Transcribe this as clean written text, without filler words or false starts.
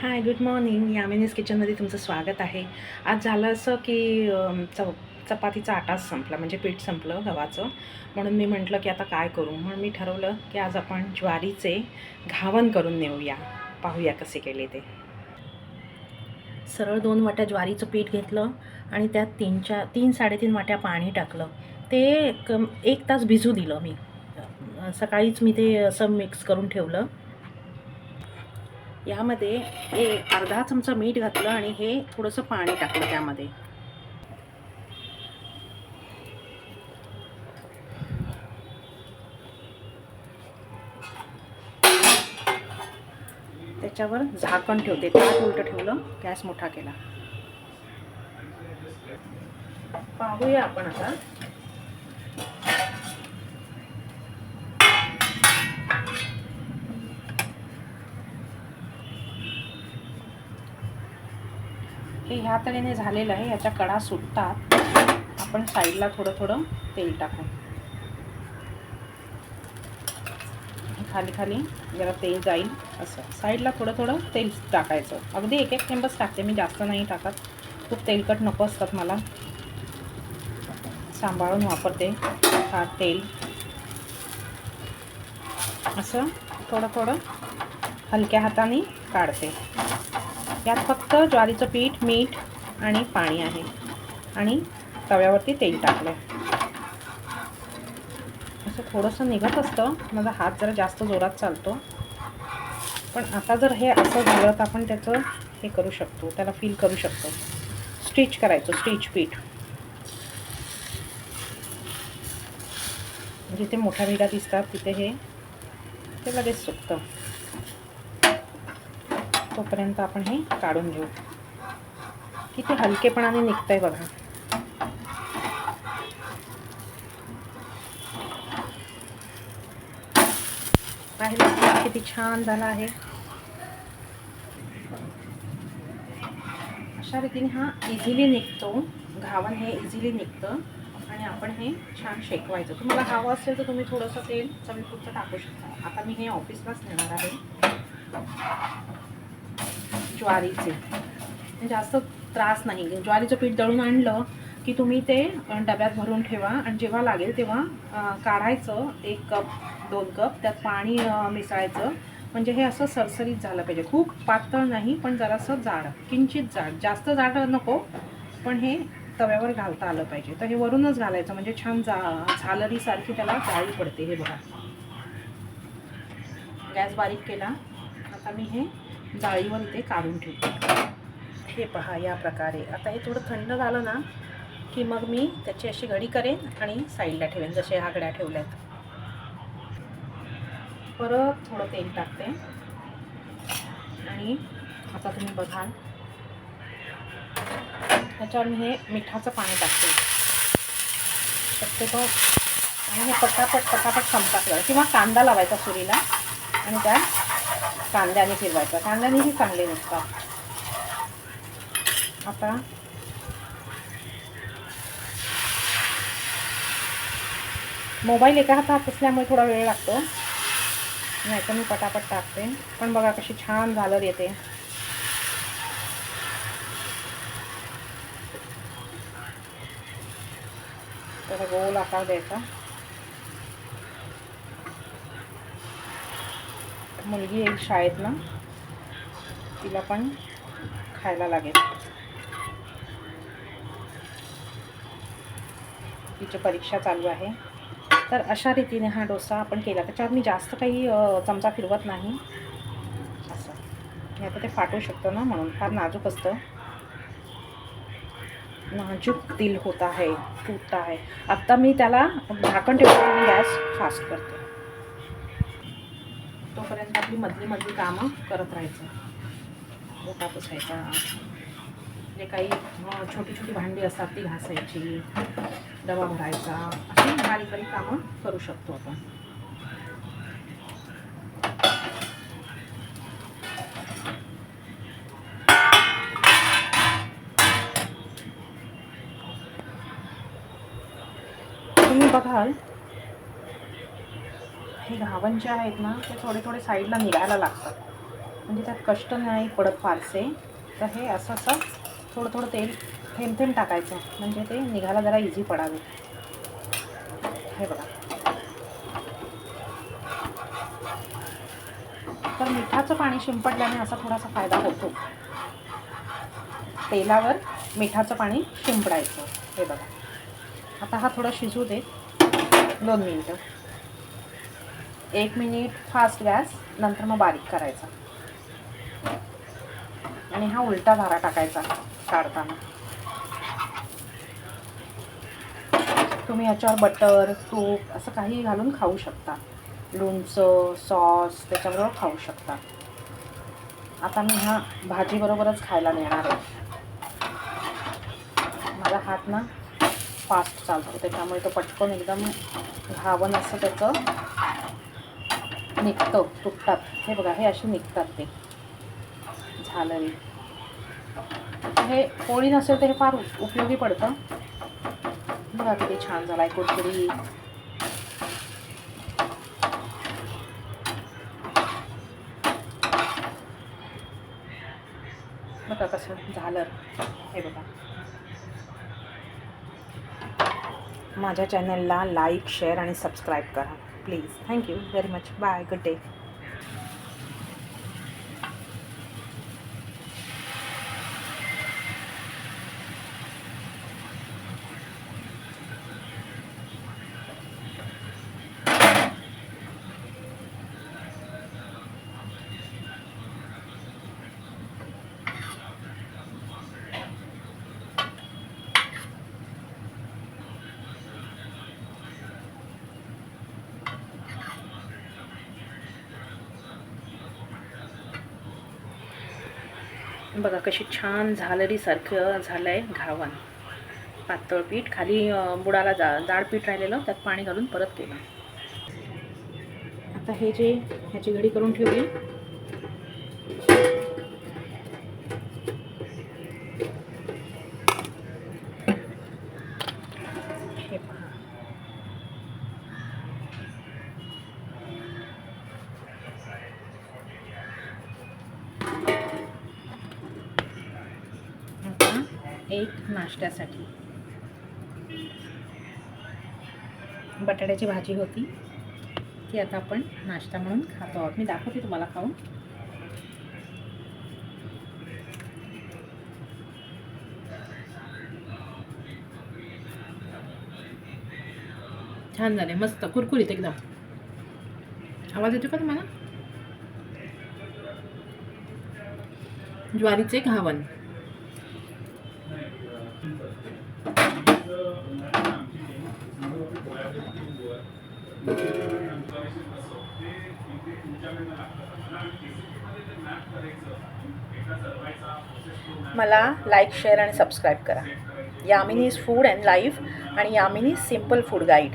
हाय, good morning. यामिनीज किचनमध्ये तुमचं स्वागत आहे. आज झालं असं की चपातीचा आटाच संपला, म्हणजे पीठ संपलं गव्हाचं. म्हणून मी म्हटलं की आता काय करू. म्हणून मी ठरवलं की आज आपण ज्वारीचे घावन करून नेऊया. पाहूया कसे केले ते. सरळ 2 वाट्या ज्वारीचं पीठ घेतलं आणि त्यात 3-3.5 वाट्या पाणी टाकलं. ते 1 तास भिजू दिलं मी. सकाळीच मी ते असं मिक्स करून ठेवलं. यामध्ये अर्धा चमचा मीठ घातलं आणि हे थोडंसं पाणी टाकलं त्यामध्ये. त्याच्यावर झाकण ठेवते. ताट उलटं ठेवलं, गॅस मोठा केला. पाहूया आपण आता. हे ह्या तऱ्हेने झालेलं आहे. याच्या कडा सुटतात. आपण साईडला थोडं थोडं तेल टाकू. खाली खाली जरा तेल जाईल असं साईडला थोडं थोडं तेल टाकायचं. अगदी एक थेंबच टाकते मी, जास्त नाही टाकत. खूप तेलकट नको असतात मला. सांभाळून वापरते हा तेल. असं थोडं थोडं हलक्या हाताने काढते. यात फक्त ज्वारीचं पीठ, मीठ आणि पाणी आहे आणि तव्यावरती तेल टाकलं. असं थोडंसं निघत असतं. माझा हात जरा जास्त जोरात चालतो. पण आता जर हे असं झालं तर आपण त्याचं हे करू शकतो, त्याला फील करू शकतो. स्टिच करायचं, स्टिच पीठ. जिथे मोठ्या भिगा दिसतात तिथे हे ते लगेच सुकतं. तोपर्यंत आपण हे काढून घेऊ. किती हलकेपणाने निघतंय बघा. पाहिलं किती छान झाला आहे. अशा रीतीने हा इझिली निघतो. घावन हे इझिली निघतं आणि आपण हे छान शेकवायचं. तुम्हाला हवं असेल तर तुम्ही थोडंसं तेल चवीपुरतं टाकू शकता. आता मी हे ऑफिसलाच नेणार आहे. ज्वारीचे जास्त त्रास नाही. ज्वारीचं पीठ दळून आणलं की तुम्ही ते डब्यात भरून ठेवा आणि जेव्हा लागेल तेव्हा काढायचं. 1 कप 2 कप त्यात पाणी मिसळायचं. म्हणजे हे असं सरसरीत झालं पाहिजे. खूप पातळ नाही, पण जरासं जाड, किंचित जाड. जास्त जाड नको, पण हे तव्यावर घालता आलं पाहिजे. तर हे वरूनच घालायचं, म्हणजे छान झालरीसारखी त्याला जाळी पडते. हे बघा, गॅस बारीक केला. आता मी हे जाळीवर इथे काढून ठेवते. हे पहा, या प्रकारे. आता हे थोडं थंड झालं ना की मग मी त्याची अशी घडी करेन आणि साईडला ठेवेन, जसे ह्या घड्या ठेवल्यात. परत थोडं तेल टाकते आणि आता तुम्ही बघाल त्याच्यावर मी हे मिठाचं पाणी टाकते शक्यतो. आणि हे पटापट संपतात. किंवा कांदा लावायचा सुरीला आणि त्या कांद्याने फिरवायचा. कांद्यानेही चांगले निघतात. आता मोबाईल एका हातात असल्यामुळे थोडा वेळ लागतो, नाही तर मी पटापट टाकते. पण बघा कशी छान झालर येते. त्याला गोल आकार द्यायचा. मुलगी येईल शाळेतनं, तिला पण खायला लागेल. तिची परीक्षा चालू आहे. तर अशा रीतीने हा डोसा आपण केला. त्याच्यावर मी जास्त काही चमचा फिरवत नाही. असं हे आता ते फाटू शकतं ना, म्हणून. फार नाजूक असतं. नाजूक दिल होता है, टूटता है. आता मी त्याला झाकण ठेवते आणि गॅस फास्ट करते. तोपर्यंत आपली मधली कामं करत राहायचं. ओटा पुसायचा, जे काही छोटी भांडी असतात ती घासायची, डबा भरायचा, अशी बारीक कामं करू शकतो आपण. तुम्ही बघाल हे घावन जे आहेत ना, ते थोडे साईडला निघायला लागतात. म्हणजे त्यात कष्ट नाही पडत फारसे. तर हे असं असं थोडं थोडं तेल थेंब थेंब टाकायचं, म्हणजे ते निघायला जरा इझी पडावे. हे बघा. तर मिठाचं पाणी शिंपडल्याने असा थोडासा फायदा होतो. तेलावर मिठाचं पाणी शिंपडायचं. हे बघा. आता हा थोडा शिजू दे 2 मिनिटं. 1 मिनिट फास्ट गॅस, नंतर मग बारीक करायचा आणि हा उलटा धारा टाकायचा काढताना. तुम्ही याच्यावर बटर, तूप असं काही घालून खाऊ शकता. लोणचं, सॉस त्याच्याबरोबर खाऊ शकता. आता मी हा भाजीबरोबरच खायला नेणार आहे. माझा हात ना फास्ट चालतो, त्याच्यामुळे तो पटकन एकदम घावन असं त्याचं निघतं, तुटतात. हे बघा, हे असे निघतात ते झालंरी. हे पोळी नसेल तर हे फार उपयोगी पडतं. बघा किती छान झाला आहे कुरकुरी. बघा कसं झालं. हे बघा. माझ्या चॅनलला लाईक, शेअर आणि सबस्क्राईब करा please. Thank you very much. Bye. Good day. बघा कशी छान झालरीसारखं झालं आहे घावन. पातळ पीठ, खाली बुडाला जाड पीठ राहिलेलं, त्यात पाणी घालून परत केलं. आता हे जे ह्याची घडी करून ठेवली. हे पहा. आता एक नाश्त्यासाठी बटाट्याची भाजी होती, ती आता आपण नाश्ता म्हणून खातो आहोत. मी दाखवते तुम्हाला खाऊन. छान झाले, मस्त कुरकुरीत एकदम. आवाज येतो का तुम्हाला? ज्वारीचे घावन. मला लाईक, शेअर आणि सबस्क्राईब करा. यामिनीज फूड अँड लाईफ आणि यामिनीज सिम्पल फूड गाईड.